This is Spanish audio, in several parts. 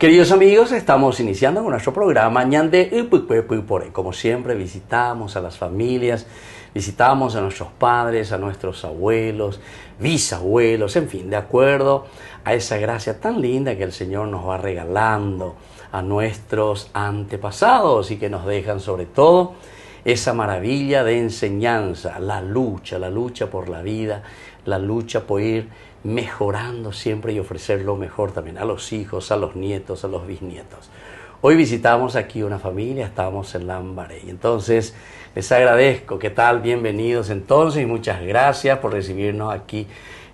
Queridos amigos, estamos iniciando con nuestro programa Ñande Upupepupore. Como siempre, visitamos a las familias, visitamos a nuestros padres, a nuestros abuelos, bisabuelos, en fin, de acuerdo a esa gracia tan linda que el Señor nos va regalando a nuestros antepasados y que nos dejan sobre todo esa maravilla de enseñanza, la lucha por la vida, la lucha por ir mejorando siempre y ofrecer lo mejor también a los hijos, a los nietos, a los bisnietos. Hoy visitamos aquí una familia, estamos en Lambaré. Y entonces les agradezco, ¿qué tal? Bienvenidos entonces y muchas gracias por recibirnos aquí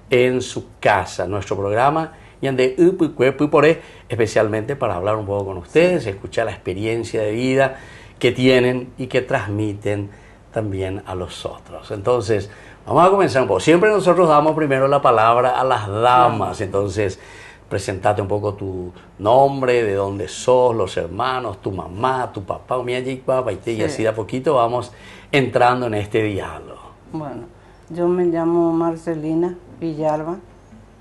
en su casa. Nuestro programa Ñande Upupepupore, especialmente para hablar un poco con ustedes, escuchar la experiencia de vida que tienen y que transmiten también a los otros. Entonces, vamos a comenzar un poco. Siempre nosotros damos primero la palabra a las damas. Entonces, presentate un poco tu nombre, de dónde sos, los hermanos, tu mamá, tu papá, y así de a poquito vamos entrando en este diálogo. Bueno, yo me llamo Marcelina Villalba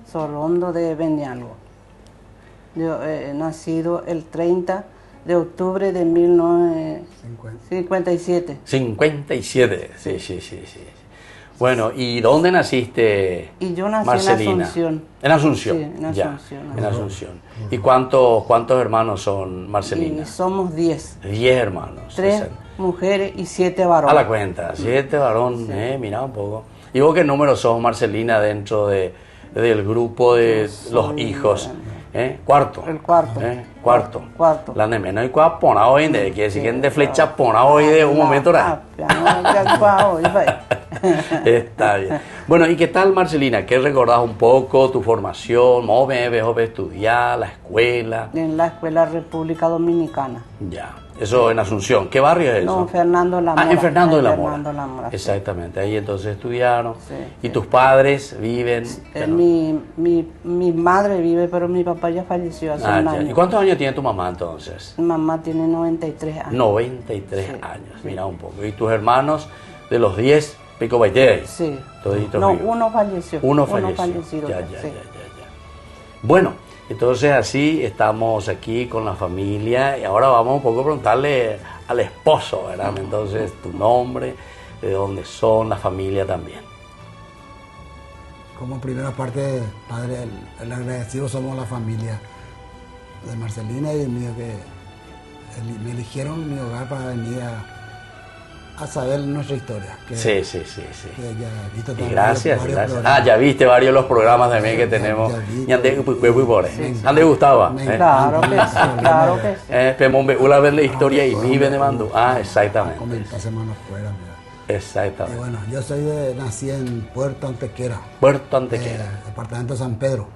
Sorondo de Benialgo. Yo he nacido el 30 de octubre de 1957. 57, sí. Bueno, ¿y dónde naciste, Y yo nací Marcelina? en Asunción. En Asunción. Sí, en Asunción. En Asunción. ¿Y cuántos hermanos son, Marcelina? Y somos 10. 10 hermanos. 3 mujeres y 7 varones. A la cuenta, 7 varones, mira un poco. ¿Y vos qué número sos, Marcelina, dentro del grupo de los hijos? Cuarto. El cuarto. Cuarto. La de menos y cuá pona hoy de que siguen de flecha pona hoy de un momento ahora. Está bien. Bueno, ¿y qué tal, Marcelina? ¿Qué recordás un poco tu formación? ¿Cómo ves estudiar, la escuela? En la Escuela República Dominicana. Ya. Eso en Asunción. ¿Qué barrio es eso? No, Fernando La Mora. En Fernando de la Mora. Fernando La Mora, exactamente. Ahí entonces estudiaron. Sí, ¿Y tus padres viven? Mi madre vive, pero mi papá ya falleció hace un año. ¿Y cuántos años tiene tu mamá entonces? Mi mamá tiene 93 años. 93 años, mira un poco. ¿Y tus hermanos de los 10, pico baité? Sí. Toditos no, vivos. uno falleció. Uno falleció. Ya. Bueno, entonces así estamos aquí con la familia y ahora vamos un poco a preguntarle al esposo, ¿verdad? Entonces, tu nombre, de dónde son, la familia también. Como primera parte, padre, el agradecido somos la familia de Marcelina y mío que me eligieron mi hogar para venir a saber nuestra historia. Sí. Que ya he visto Y gracias. programas. Ya viste varios de los programas también que tenemos. ¿Te gustaba? Claro que sí. Pemombe, una vez la historia y mi de mando. Exactamente. Comentar semanas fuera, mira. Exactamente. Y bueno, yo nací en Puerto Antequera. Puerto Antequera. Departamento de San Pedro.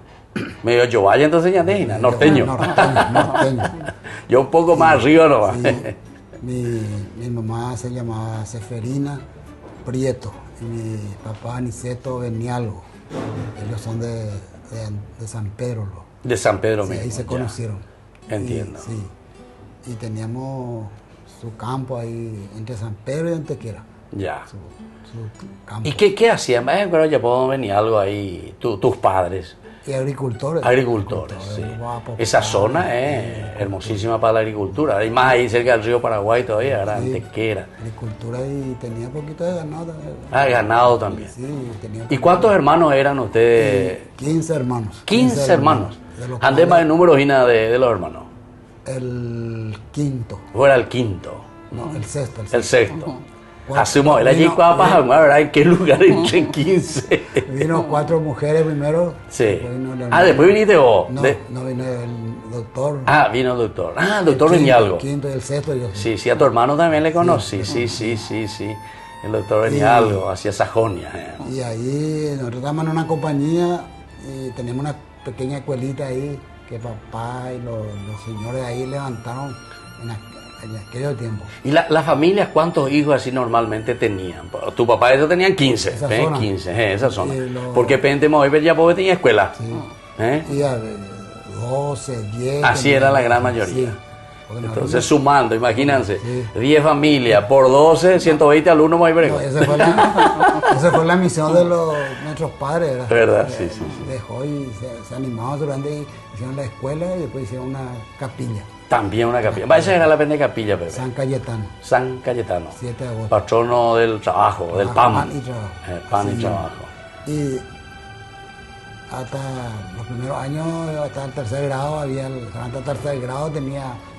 Medio yo vaya entonces ya norteño. Norteño. Yo un poco más arriba nomás. Sí. Mi mamá se llamaba Seferina Prieto y mi papá Aniceto Benialgo. Ellos son de San Pedro. De San Pedro mismo. Ahí se conocieron. Entiendo. Y teníamos su campo ahí entre San Pedro y Antequera. Ya. Su campo. ¿Y qué hacían? Pero ya puedo venir algo ahí, tus padres. Y agricultores. Sí. Guapo, Esa zona es hermosísima para la agricultura. Y más ahí cerca del río Paraguay todavía, era Antequera. Agricultura y tenía poquito de ganado también. Ganado también. Sí, tenía. ¿Y cuántos hermanos eran ustedes? 15 hermanos. 15 hermanos. Andemos de números y nada de los hermanos. El quinto. Fuera el quinto. No, el sexto. El sexto. Asumo, él allí ¿verdad? ¿En qué lugar entre 15? Vino 4 mujeres primero. Sí. Después viniste vos. No vino el doctor. Vino el doctor. El doctor Benialgo. El quinto y el sexto. Sí, a tu hermano también le conocí. Sí. El doctor Benialgo, hacia Sajonia. Y ahí nosotros estábamos en una compañía y teníamos una pequeña escuelita ahí que papá y los señores ahí levantaron en aquel tiempo. ¿Y las familias cuántos hijos así normalmente tenían? Tu papá eso tenían 15, esa zona. 15, esa zona. Porque Pentemo ya pobre tenía escuela. Sí. Y 12, 10. Así era la gran mayoría. Sí. Porque Entonces, sumando, imagínense, Sí. 10 familias por 12, 120 alumnos más no, esa fue la misión de nuestros padres, ¿verdad? ¿Verdad? Sí, sí, sí. Dejó y se animaron durante y hicieron la escuela y después hicieron una capilla, También una capilla. Va, esa era la pende capilla, Pepe. San Cayetano, San Cayetano. 7 de agosto. Patrono del trabajo, del Pan pan. y trabajo. Pan y Sí. trabajo. Y hasta los primeros años, hasta el tercer grado, hasta el tercer grado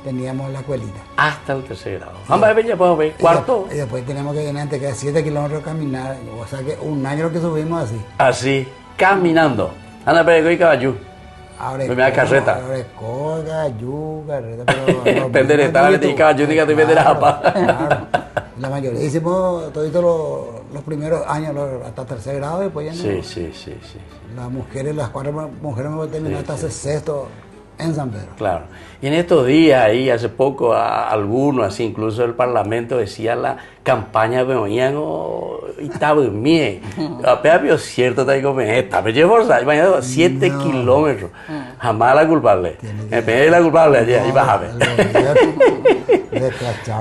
teníamos la escuelita. Hasta el tercer grado. Vamos a ver, ya podemos ver. Cuarto. Y después teníamos que venir, te queda 7 kilómetros caminar. O sea que un año lo que subimos así. Así, caminando. Anda, Pepe, y caballo. Primera carreta. Cayú, carreta, pero... Penderetale, y caballo, diga, te vende la japa. Claro. La mayoría hicimos todos los primeros años hasta tercer grado y después ya no. Sí. Las mujeres, las 4 mujeres me terminaron hasta sexto en San Pedro. Claro. Y en estos días ahí, hace poco, algunos, así, incluso el Parlamento decía la campaña de Oñango y Tabumie. Apenas cierto, te digo, me llevo 7 kilómetros. Jamás la culpable. Me pegué la culpable allá, y bájame.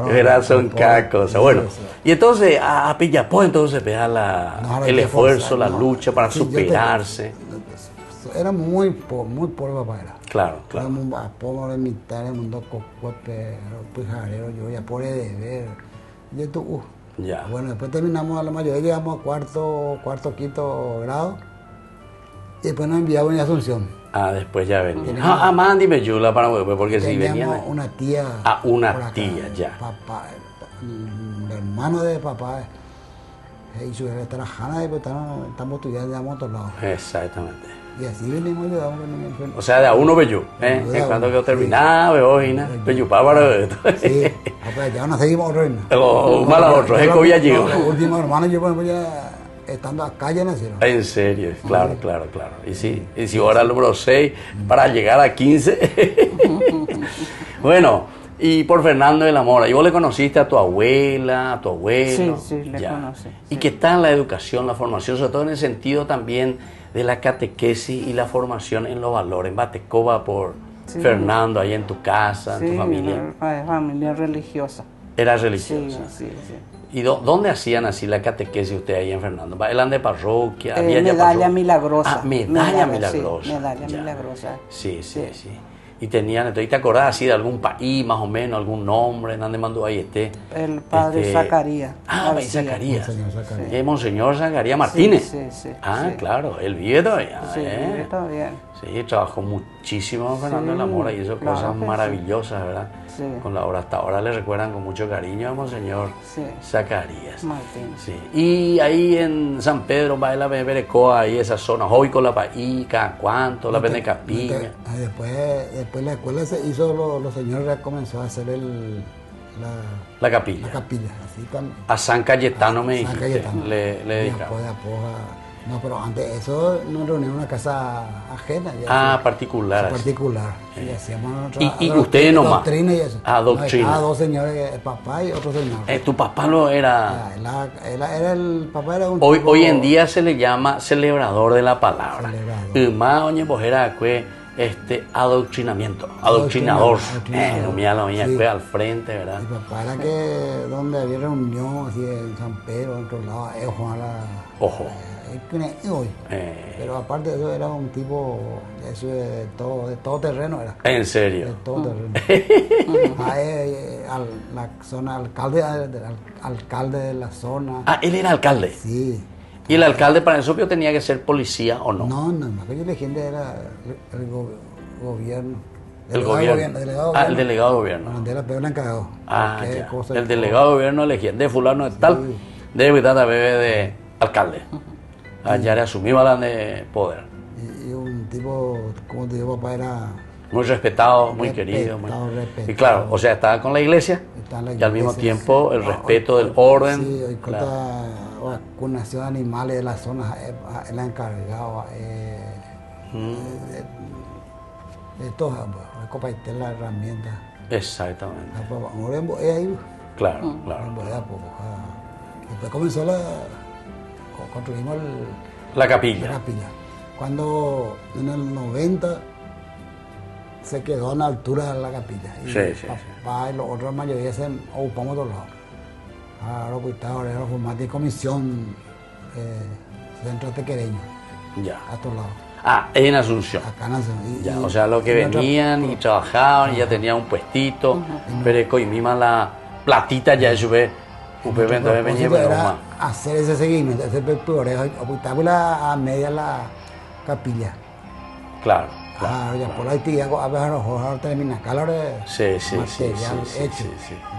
Verás, son cacos. Bueno, y entonces a Pillapó entonces vea el esfuerzo, la lucha para superarse. Era muy pobre papá era. Claro. Éramos pobres, mitad del mundo, cocuepe, pijarero, yo ya pobre de ver. Y esto, Ya. Bueno, después terminamos a la mayoría, llegamos a cuarto, quinto grado. Y después nos enviaban a Asunción. Después ya venía. Mándime Yula para volver, porque si venían. Teníamos una tía. Una por acá, tía, ya. Papá, el hermano de papá. Y su hija trabajando y pues estamos estudiando a otro lado. Exactamente. Y así venimos ayudando. O sea, de a uno Bellú, en cuanto que terminaba, Beojina, Bellú para esto. Sí, pues ya no seguimos otro. O mala otro, es que ya llegó. Los últimos hermanos, yo pues ya estando acá ya nacieron. En serio, claro. Y sí, y si ahora el número 6 para llegar a 15. Bueno, y por Fernando de la Mora, ¿y vos le conociste a tu abuela, a tu abuelo? Sí, le conocí. ¿Y qué tal la educación, la formación, sobre todo en el sentido también de la catequesis y la formación en los valores? En Batecoba por Fernando, ahí en tu casa, en tu familia. Familia religiosa. Era religiosa. Sí. ¿Y dónde hacían así la catequesis usted ahí en Fernando? ¿Eran de parroquia? ¿Había ya Medalla parroquia? Milagrosa. Medalla Milagrosa. Sí, Medalla Ya. Milagrosa. Sí. Y tenían, entonces, ¿te acordás así de algún país más o menos, algún nombre? ¿Dónde mandó ahí El padre Zacarías. Zacarías. Monseñor Zacarías. Monseñor Zacarías Martínez. Sí. Claro, él vive todavía. Sí, está bien. Sí, trabajó muchísimo Fernando de la Mora y hizo claro cosas que maravillosas, ¿verdad? Sí. Con la obra, hasta ahora le recuerdan con mucho cariño a Monseñor Zacarías. Martín. Sí. Y ahí en San Pedro, va la Beberecoa, ahí esa zona, hoy con la Paíca, ¿cuánto? La Pende Capilla. Después la escuela se hizo, los señores ya comenzó a hacer La capilla. la capilla. Así A San Cayetano me San dijiste, Cayetano. le dedicaba. No, pero antes eso nos reuníamos en una casa ajena. Ya Particular. así. particular. Y hacíamos Y ustedes nomás. Doctrina y eso. Doctrina. Cada dos señores, el papá y otro señor. Tu papá lo era. El papá era un Hoy, tipo- hoy en día se le llama celebrador de la palabra. Celebrador. Y más, oye, pues era adoctrinamiento. Adoctrinador. Adoctrinador. Mira la oña, Sí. al frente, ¿verdad? Mi papá era que donde había reunión, así en San Pedro, en otro lado, Juan Ojo. hoy. Pero aparte de eso era un tipo eso de todo terreno era. En serio. De todo terreno. La zona, alcalde de la zona. Él era alcalde. Sí. ¿Y el alcalde para eso tenía que ser policía o no? No, más que yo la gente era el gobierno. El gobierno. El delegado de gobierno. Donde era peor encargado. Ya. El delegado de gobierno elegía de fulano de tal, de verdad bebé de alcalde. Allá le asumió la de poder. Y un tipo, como te digo, papá era... Muy respetado, muy querido. respetado. Y claro, o sea, estaba con la iglesia Está en la y al mismo iglesia, tiempo sí. el respeto del orden. Sí, hoy claro. vacunación de animales de la zona, él ha encargado. De todo, compartir las herramientas. Exactamente. Ahora ahí, Claro. después comenzó construimos La capilla. la capilla. Cuando en el 90 se quedó a la altura de la capilla. Y papá y los otros mayoría se ocupamos de otro lado. Ahora pues está ahora formate comisión centro tequereño. Ya. A todos lados. Ah, en Asunción. Acá en Asunción. Ya, o sea, los que venían y trabajaban y ya tenían un puestito, pero y misma la platita ya eso ve. Era hacer ese seguimiento, ese peor, ocultarla a media la capilla. Claro. Ah, ya por ahí tía, a ver, ahora termina acá, ahora sí, hecho,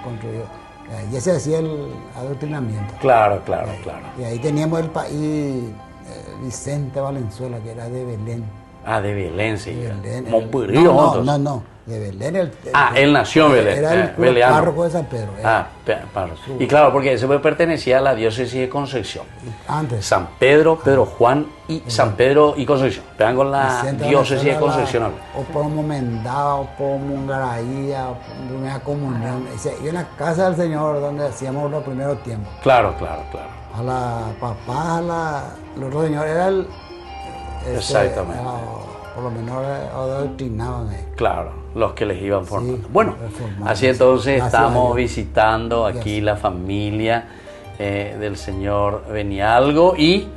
construido. Y ese hacía el adoctrinamiento. Claro. Y ahí teníamos el país Vicente Valenzuela, que era de Belén. Ah, de Belén, sí. De Belén. No, de Belén. Él nació en Belén. Era el párroco de San Pedro. Párroco. Y claro, porque ese pertenecía a la diócesis de Concepción. Antes. San Pedro, Pedro Juan y San Pedro y Concepción. Pegan con la diócesis de Concepción. O por Momendado, o por Mungaraía, o por Primera Comunión. Y en la casa del Señor, donde hacíamos los primeros tiempos. Claro. A la papá, los otros señores era el... Exactamente. Por lo menos adoctrinaban. Claro, los que les iban formando. Sí, bueno, así entonces estamos visitando aquí Yes. la familia del señor Benialgo y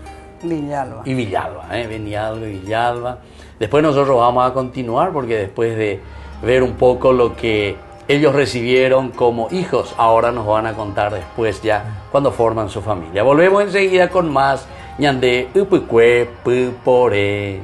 Villalba. Benialgo y Villalba. Después nosotros vamos a continuar porque después de ver un poco lo que ellos recibieron como hijos, ahora nos van a contar después ya cuando forman su familia. Volvemos enseguida con más Ñande Upukwe Pupore.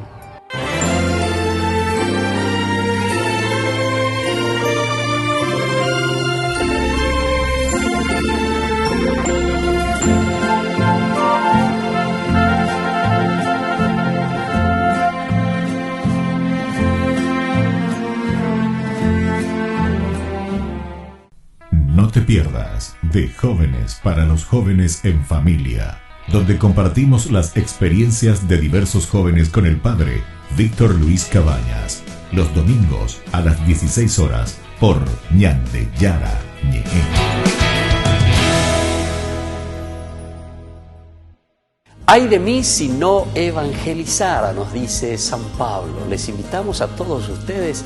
No te pierdas de Jóvenes para los Jóvenes en Familia, donde compartimos las experiencias de diversos jóvenes con el padre Víctor Luis Cabañas, los domingos a las 16 horas por Ñande Yara Ñe'e. Ay de mí si no evangelizara, nos dice San Pablo. Les invitamos a todos ustedes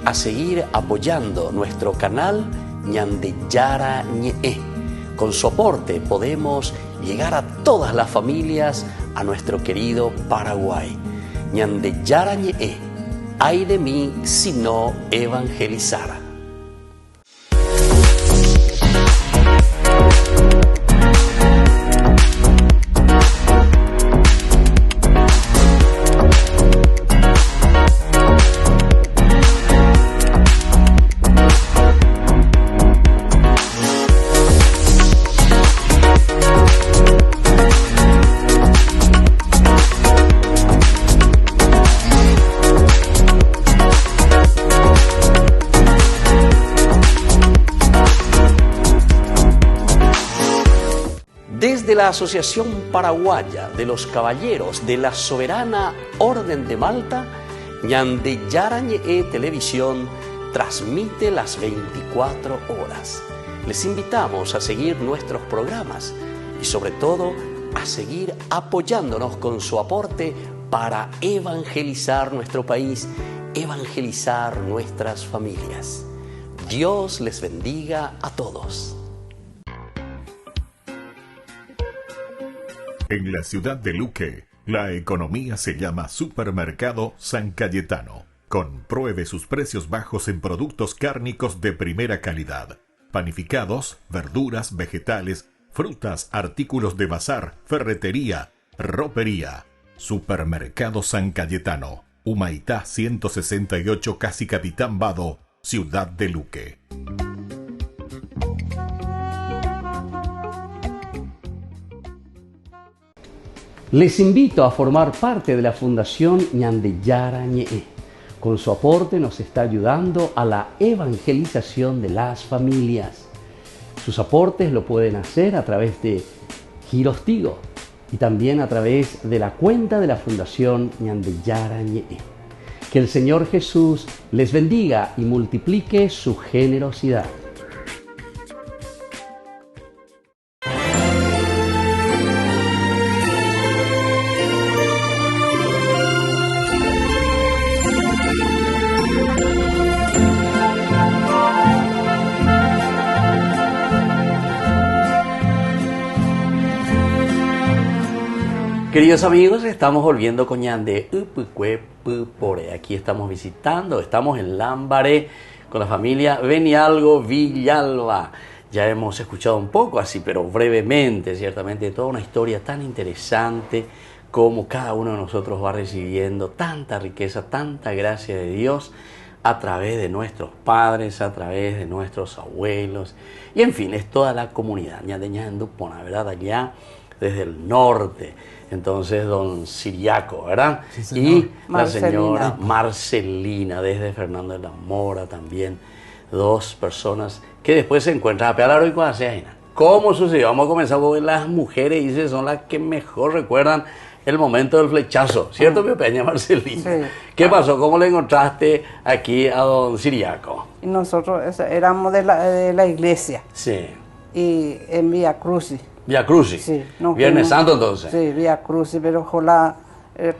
a seguir apoyando nuestro canal Ñande Yara Ñe'e. Con su aporte podemos llegar a todas las familias a nuestro querido Paraguay. Ñande Yara Ñe'e. Ay de mí si no evangelizara. Desde la Asociación Paraguaya de los Caballeros de la Soberana Orden de Malta, Ñande Yara Ñe'e Televisión transmite las 24 horas. Les invitamos a seguir nuestros programas y sobre todo a seguir apoyándonos con su aporte para evangelizar nuestro país, evangelizar nuestras familias. Dios les bendiga a todos. En la ciudad de Luque, la economía se llama Supermercado San Cayetano. Compruebe sus precios bajos en productos cárnicos de primera calidad. Panificados, verduras, vegetales, frutas, artículos de bazar, ferretería, ropería. Supermercado San Cayetano, Humaitá 168, Casi Capitán Vado, ciudad de Luque. Les invito a formar parte de la Fundación Ñande Yara Ñe'e. Con su aporte nos está ayudando a la evangelización de las familias. Sus aportes lo pueden hacer a través de Giros Tigo y también a través de la cuenta de la Fundación Ñande Yara Ñe'e. Que el Señor Jesús les bendiga y multiplique su generosidad. Queridos amigos, estamos volviendo con Ñande Upucuepupore. Aquí estamos visitando, estamos en Lambaré con la familia Benialgo Villalba. Ya hemos escuchado un poco así, pero brevemente, ciertamente, toda una historia tan interesante como cada uno de nosotros va recibiendo tanta riqueza, tanta gracia de Dios a través de nuestros padres, a través de nuestros abuelos, y en fin, es toda la comunidad. Ñande Ñandupona, ¿verdad? Allá desde el norte. Entonces, don Siriaco, ¿verdad? Sí, señor. Y la Marcelina. señora Marcelina, desde Fernando de la Mora también. Dos personas que después se encuentran a pelar hoy con la cena. ¿Cómo sucedió? Vamos a comenzar con las mujeres, dice, son las que mejor recuerdan el momento del flechazo, ¿cierto, mi peña Marcelina? Sí. ¿Qué pasó? ¿Cómo le encontraste aquí a don Siriaco? Y nosotros éramos de la iglesia Sí. y en Vía Crucis. Via Crucis. Sí, nos Viernes fuimos- Santo entonces. Sí, Vía Crucis, pero ojalá,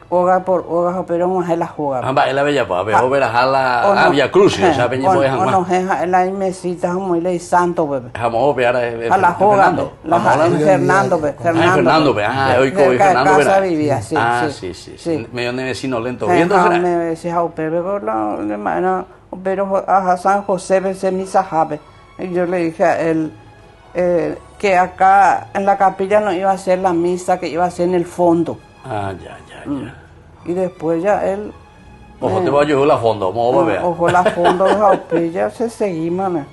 hogar por hogar, pero vamos a la jugar. Amba, es la bella pa, pero verás a la Via Crucis, o sea, peña o fue no jamás. es la mesita muy ley santo, bebé. Jamás opear A la jugar, Fernando, Ah, Fernando, hoy con cerca de Fernando, casa ¿verdad? vivía, sí. Ah, sí, sí. Medio de vecino lento. Ajá, Viendo será. me decía, pero a San José vence misa jabe. Y yo le dije a él que acá en la capilla no iba a ser la misa, que iba a ser en el fondo. Ah, ya. Y después ya él... Ojo, te voy a ayudar la fondo, vamos a ver. Ojo, la fondo de capilla se seguimos, ¿no?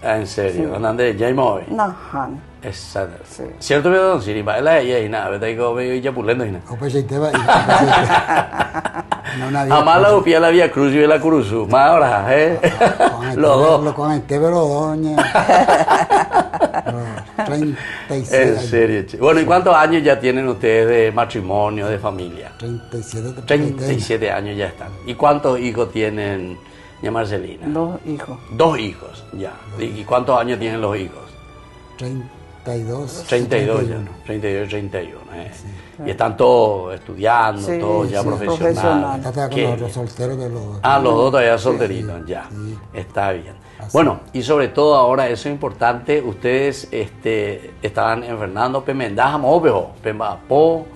Ah, en serio, andan de ya y móvil. Nahan. Exacto. Sí. Cierto, pero don Siri, va la ella y nada, vete ahí como ya pulendo y nada. Ope Sheiteba y no una vía Jamás la Crucis. upía la Vía Cruz y la Cruzú. Más ahora, Los dos. Lo con el té, pero doña. 36 En años. serio, che. Bueno, ¿y cuántos años ya tienen ustedes de matrimonio, de familia? 37. 37 años ya están. ¿Y cuántos hijos tienen, doña Marcelina? 2 hijos. 2 hijos, ya. ¿Y cuántos años tienen los hijos? 32. 32 ya, 31. 32, 31. Y están todos estudiando, Sí, todos ya sí, profesionales. profesional. Está con Qué los bien. solteros de los dos. Ah, los dos todavía solteritos, ya. sí. Está bien. Así. Bueno, y sobre todo ahora, eso es importante, ustedes estaban en Fernando Pemendaja, Mopejo, Pembapo,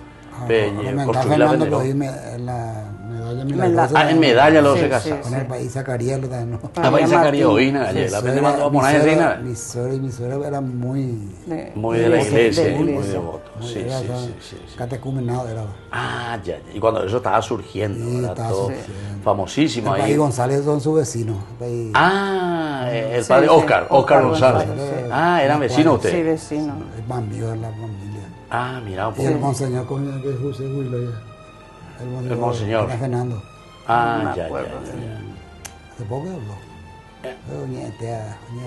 Fernando lo vi en la medalla milagrosa. Ah, en medalla lo Sí, se sí, casaron. Con el país Zacarías, ¿no? Ah, país Zacarías, Martín. oína, la pende mandó a poner en reina. Mi suegra y mi suegra eran muy... Muy de la iglesia, de la muy iglesia. devotos. Sí, era, sí, o sea, sí. catecumenado era. Ah, ya. Y cuando eso estaba surgiendo, Sí, ¿verdad? estaba Todo surgiendo. famosísimo El ahí. país González son sus vecinos. El país- Ah, el Sí, padre sí, Oscar Oscar González. González, Ah, eran vecinos Sí, ustedes. vecino. es más amigo de la familia. Ah, mira, un Y el poco. monseñor con que es José Huilo ya. El monseñor. Era Fernando. Ah, No me ya. acuerdo. Hace poco habló. Doña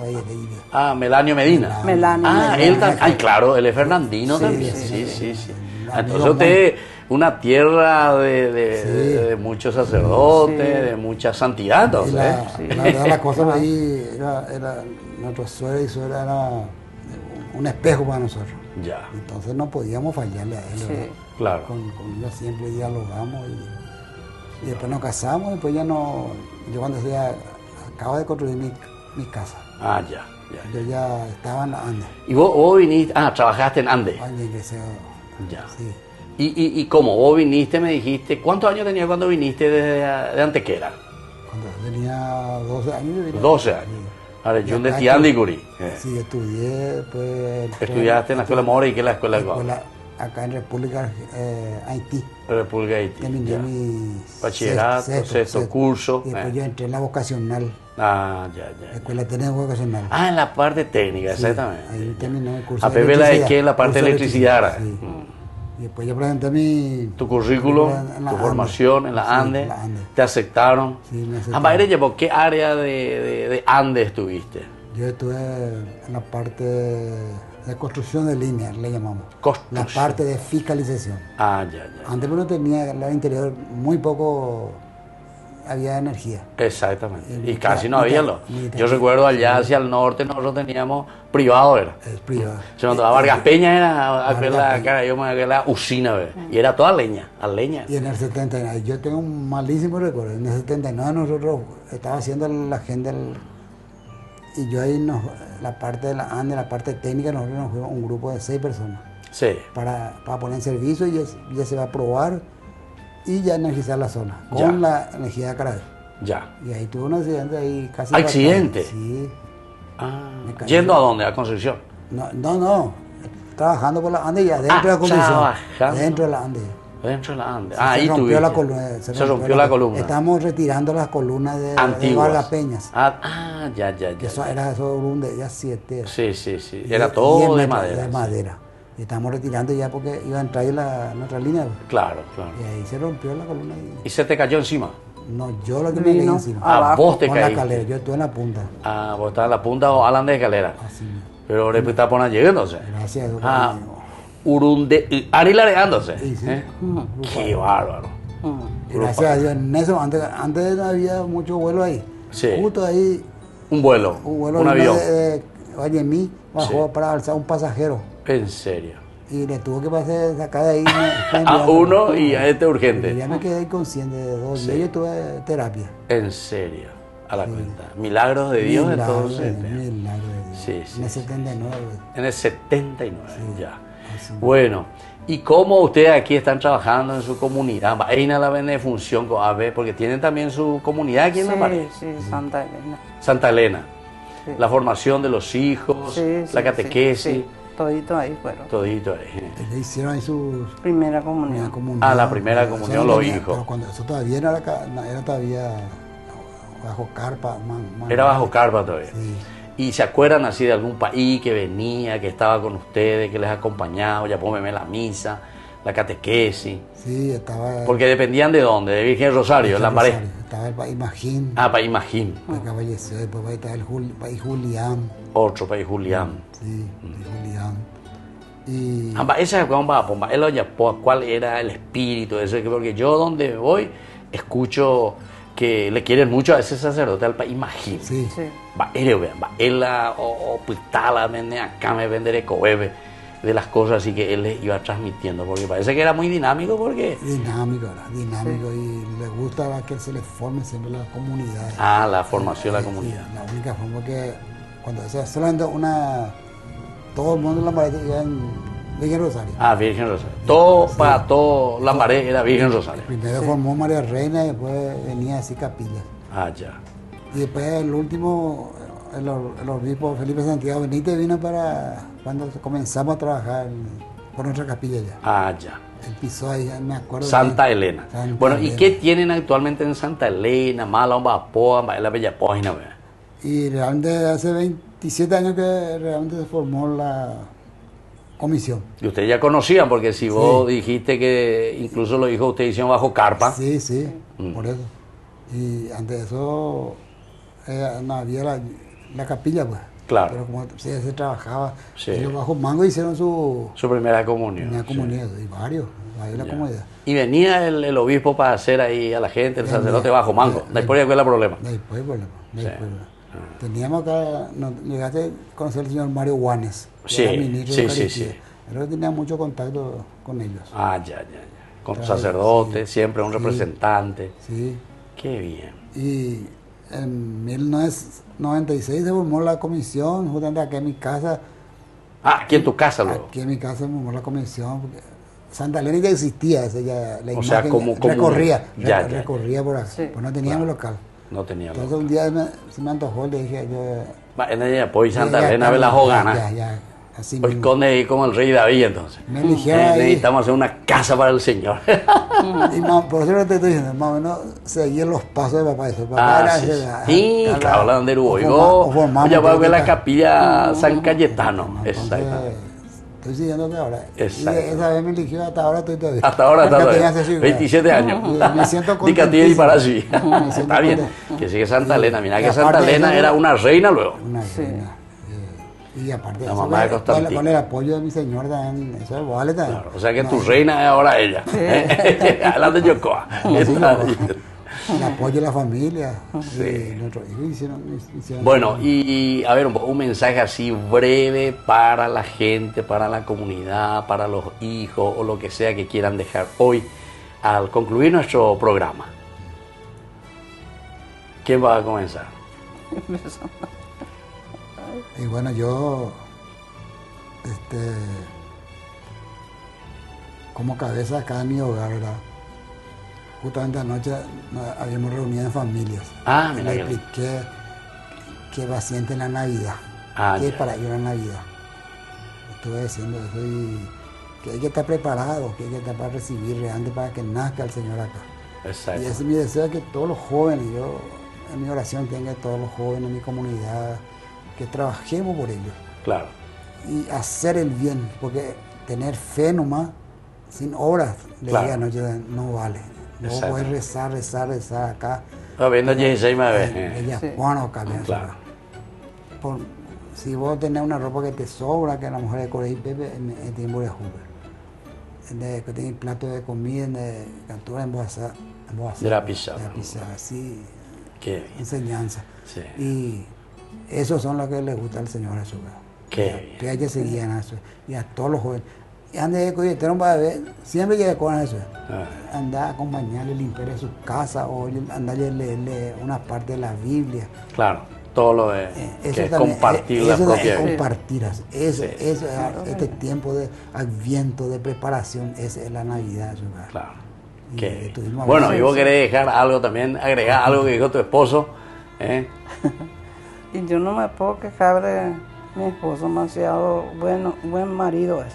Valle de Ibe. Ah, Melanio Medina. Melanio Ah, Medina. él también. Ay, claro, él es fernandino Sí, también. sí, Sí. sí. Ah, Amigo entonces usted, una tierra de muchos sacerdotes, Sí. de mucha santidad, Y entonces. la verdad, la cosa ahí era nuestro suegra y suegra era un espejo para nosotros. Ya, Entonces no podíamos fallarle a él. Sí. ¿verdad? claro. Con ella siempre dialogamos y después nos casamos y después ya no. Yo cuando acabo de construir mi casa, Ah, ya. yo ya estaba en la Ande. Y vos viniste, trabajaste en Andes. Ay, ya ingresé. Ya. Sí. ¿Y cómo? Vos viniste, me dijiste, ¿cuántos años tenías cuando viniste de Antequera? Cuando tenía 12 años. yo vine. 12 años. Ahora, Y yo de acá Tiandicuri. Sí, estudié, pues... Estudiaste en la escuela Mora y que es la escuela de acá en República Haití. República de Haití. Terminé Ya. mi Bachillerato, sexto curso. Y después yo entré en la vocacional, Ah, ya. la escuela técnica vocacional. Ah, en la parte técnica, Sí, exactamente. ahí terminé el curso A Pepe la de electricidad, que en la parte de curso electricidad. sí. Y después yo presenté mi... Tu currículum, en la tu Ande. formación en la Sí, Ande, en la Ande. te aceptaron. Sí, me aceptaron. Aire llevó, ¿qué área de Ande estuviste? Yo estuve en la parte de construcción de líneas, le llamamos. Construcción. La parte de fiscalización. Ah, ya. Antes uno tenía el interior muy poco, había energía. Exactamente. Y Ni casi no tra- había ni lo. tra- ni Yo tra- recuerdo allá hacia el norte nosotros teníamos privado, era. Es privado. Se nos daba Vargas Peña, era aquella, Peña. aquella usina, ¿ve? Y era toda leña, a leña. Y en el 79, yo tengo un malísimo recuerdo. En el 79 nosotros estaba haciendo la agenda Y yo ahí, la parte de la ANDE, la parte técnica, nosotros nos fuimos un grupo de 6 personas Sí. para poner en servicio y ya se va a probar y ya energizar la zona Ya. con la energía de Carabé. Ya. Y ahí tuve un accidente ahí casi. ¿Accidente? fatal. Sí. Ah, Me caí. ¿yendo a dónde? ¿A Concepción? No. Trabajando por la ANDE ya dentro de la condición. trabajando. Dentro de la ANDE. Dentro de la Ande. Sí, Ahí se rompió tuviste. la columna. Se rompió la columna. Estamos retirando las columnas de Antiguas. Vargas Peñas. Ya. Que eso era eso de ya 7. Sí. Era todo de madera. De sí. madera. Y estamos retirando ya porque iba a entrar ahí nuestra línea. Claro. Y ahí se rompió la columna. ¿Y se te cayó encima? No, yo lo que me caí Vino encima. abajo. Vos te Con la caíste. escalera, yo estuve en la punta. Vos estabas en la punta o Alan de escalera. Así. Pero ahora está por allá llegándose. Gracias a Dios. Urunde. Arilareándose. Sí. Qué bárbaro. Y gracias a Dios, en eso, antes no había mucho vuelo ahí. Sí. Justo ahí, Un vuelo. Un avión. de Vallemí bajó Sí. para alzar un pasajero. En serio. Y le tuvo que pasar, sacar de ahí. A uno y a este Y urgente. ya me quedé inconsciente de 2 Sí. días. Yo tuve terapia. En serio. A la cuenta. Milagros de Dios entonces. Milagro de Dios. Sí. En el 79. En el 79, ya. Así. Bueno, ¿y cómo ustedes aquí están trabajando en su comunidad? Hay una benefunción con AB, porque tienen también su comunidad aquí en La Pared. Sí, Santa Elena. Santa Elena. Sí. La formación de los hijos, Sí, la catequesis, sí. Todito ahí fueron. todito ahí. Le hicieron ahí su Primera primera comunión. comunión. La primera Eso comunión, no los tenía- hijos. pero cuando eso todavía era todavía bajo carpa. Era bajo carpa todavía. Sí. ¿Y se acuerdan así de algún país que venía, que estaba con ustedes, que les acompañaba, ya póngame la misa, la catequesis? Sí, estaba. Porque dependían de dónde, de Virgen Rosario, en Lambaré. Estaba el país Magín. País Magín, Que falleció. Después estaba el país Julián. otro país Julián. Sí, país Julián. Y. Esa es cuál era el espíritu de ese, porque yo donde voy escucho que le quieren mucho a ese sacerdote al país Magín. Sí. Sí. Él o pitala, acá me venderé cohebe de las cosas así que él les iba transmitiendo, porque parece que era muy dinámico, porque Dinámico, ¿verdad? Dinámico y le gusta que se le forme siempre la comunidad. la formación de la Sí, comunidad. la única forma que cuando se hace solamente todo el mundo en la pared iba en Virgen Rosario. Virgen Rosario. Todo para todo Lambaré era Virgen Rosario. Primero formó María Reina y después venía así capilla. Ya. Y después el último, el obispo Felipe Santiago Benítez vino para cuando comenzamos a trabajar por nuestra capilla ya. Ya. Él pisó ahí, me acuerdo. Santa bien. Elena. Santa Bueno, ¿y Elena. qué tienen actualmente en Santa Elena? La Bella Página, ¿verdad? Y realmente hace 27 años que realmente se formó la comisión. Y ustedes ya conocían, porque si vos dijiste que incluso los hijos de ustedes hicieron bajo carpa. Sí, por eso. Y antes de eso no había la capilla, pues. Claro. Pero como se trabajaba, Sí. ellos bajo mango hicieron su Primera comunión. primera sí. comunidad, y varios de la Ya. comunidad. Y venía el obispo para hacer ahí a la gente, el sacerdote bajo mango. Después ya fue el problema. Después, problema. Sí. Teníamos acá, llegaste a conocer al señor Mario Guanes, que Sí, era ministro sí, de sí, Eucaristía. sí. Pero tenía mucho contacto con ellos. Ya. Con sacerdote, Sí. siempre un Sí. representante. Sí. Qué bien. Y en 1996 se formó la comisión, justamente aquí en mi casa. Aquí en tu casa luego. Aquí en mi casa se formó la comisión. Porque Santa Elena ya existía, la O sea, imagen como recorría, ya. recorría por acá. Sí. Pues no teníamos local. No tenía Entonces loco. un día se me antojó, le dije yo... En ella, pues Santa ya Elena está, ve la jogana. Ya, así Hoy mismo. con ahí como el rey David entonces. Me eligieron ahí. Necesitamos hacer una casa para el Señor. Y por eso te estoy diciendo, más o menos seguir los pasos de papá. Eso. Papá era Sí, ese, sí, era- claro, la donde o oigo. formamos Ya va a ver la política. capilla San Cayetano. Entonces, Exactamente. estoy siguiéndote ahora. Exacto. Y esa vez me eligió, hasta ahora estoy todavía. Hasta ahora está Ya tenía todavía. ese 27 años. Y me siento Dicatía y para sí. contentísimo. Me siento Está bien. contento. Que sigue Santa Sí. Elena. Mira Y que Santa aparte de Elena eso, era una reina luego. Una Sí. reina. Y aparte de La eso, mamá de Constantino. con el apoyo de mi señor también, eso vale también. Claro, o sea que tu reina es ahora ella. Adelante, Yocoa. Está bien. El apoyo de la familia. Sí. Y nuestros hijos hicieron. Bueno, y a ver, un mensaje así breve para la gente, para la comunidad, para los hijos o lo que sea que quieran dejar hoy al concluir nuestro programa. ¿Quién va a comenzar? Y bueno, yo, como cabeza acá en mi hogar, ¿verdad? Justamente anoche habíamos reunido en familias. Ah, Y mira le que lindo. expliqué que va siente la Navidad. Ah, Que ya. para ir a la Navidad. Estuve diciendo eso y que hay que estar preparado, que hay que estar para recibir realmente para que nazca el Señor acá. Exacto. Y ese es mi deseo, que todos los jóvenes, yo en mi oración tenga todos los jóvenes en mi comunidad, que trabajemos por ellos Claro. y hacer el bien, porque tener fe nomás, sin obras, le Claro. día anoche, no vale. No Exacto. puedes rezar acá. Está viendo 16 más veces. Ella Sí. bueno, acá, Claro. si vos tenés una ropa que te sobra, que a la mujer de Corey Pepe, en tiempo de Hoover. Que tenés plato de comida, de cantura en boazá. De la pizarra. De la pizarra, así, Qué bien. enseñanza. Sí. Y esos son los que le gusta al Señor Jesús. ¿verdad? Qué bien. Que hay que seguir en eso. Y a todos los jóvenes. Y antes de que un ver, siempre que con eso. Ah, Andar a acompañarle, limpiar su casa o andarle a leerle una parte de la Biblia. claro. Todo lo de Eso que es también, compartir la eso propia es vida. compartir. Eso, Sí. este tiempo de adviento, de preparación, es la Navidad. ¿verdad? Claro. Y Qué bien. estuvimos Bueno, hablando- y vos querés dejar algo también, agregar algo que dijo tu esposo. ¿Eh? Y yo no me puedo quejar de mi esposo, demasiado buen marido es.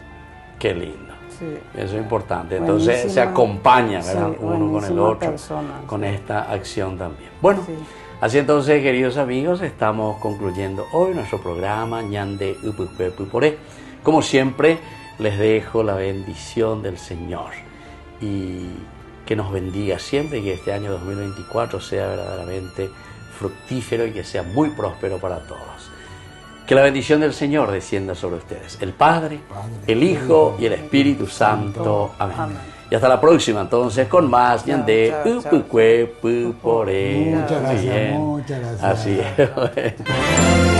Qué lindo. Sí. Eso es importante. Entonces se Buenísima. acompaña, ¿verdad? Sí, Uno con el buenísima otro, persona, con sí. esta acción también. Bueno, Sí. así entonces, queridos amigos, estamos concluyendo hoy nuestro programa Ñande Upupuepuporé. Como siempre, les dejo la bendición del Señor y que nos bendiga siempre y que este año 2024 sea verdaderamente fructífero y que sea muy próspero para todos. Que la bendición del Señor descienda sobre ustedes, el Padre, el Hijo y el Espíritu Santo. Amén. Amén. Y hasta la próxima entonces con más Chao, Ñande chao, chao. Upupueporé. Muchas gracias, Bien. muchas gracias. Así es.